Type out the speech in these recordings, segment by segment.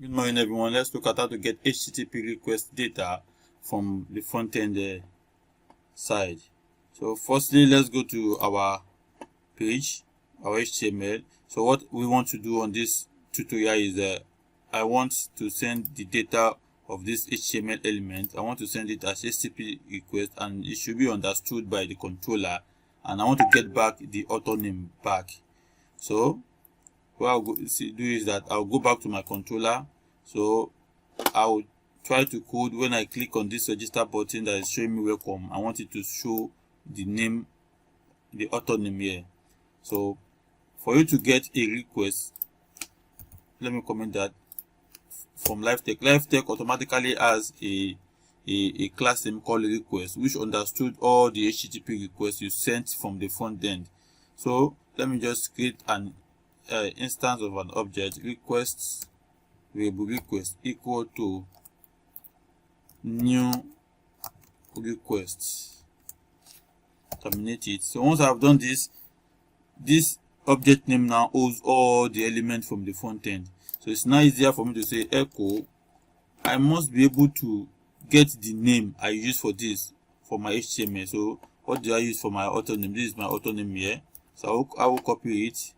Good morning, everyone. Let's look at how to get HTTP request data from the front-end side. So firstly, let's go to our page, our HTML. So what we want to do on this tutorial is I want to send the data of this HTML element. I want to send it as HTTP request, and it should be understood by the controller. And I want to get back the author name back. So what I'll do is that I'll go back to my controller. So I'll try to code. When I click on this register button that is showing me welcome, I want it to show the name, the author name here. So for you to get a request, let me comment that from LiveTech automatically has a class name called request, which understood all the HTTP requests you sent from the front end. So let me just create an instance of an object, requests variable request equal to new request, terminate it. So once I've done this object name now holds all the elements from the front end. So it's now easier for me to say echo. I must be able to get the name I use for this, for my HTML. So what do I use for my author name? This is my author name here. So I will copy it.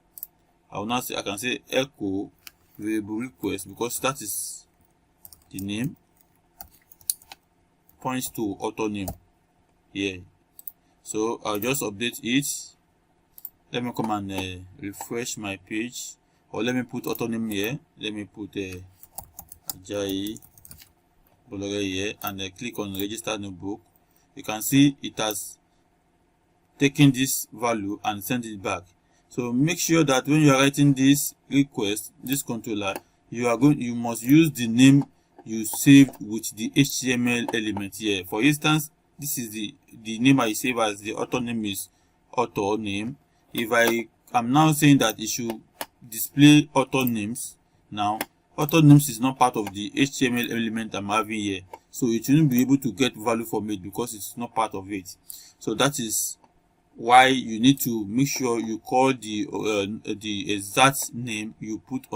I will now say, I can say echo variable request, because that is the name, points to author name here. So I'll just update it. Let me come and refresh my page, or let me put author name here. Let me put Ajayi Bolore here, and click on register notebook. You can see it has taken this value and sent it back. So make sure that when you are writing this request, this controller, you must use the name you saved with the HTML element here. For instance, this is the name I save as the author name is author name. If I am now saying that it should display author names, now author names is not part of the HTML element I'm having here, so it shouldn't be able to get value from it because it's not part of it. So that is why you need to make sure you call the exact name you put on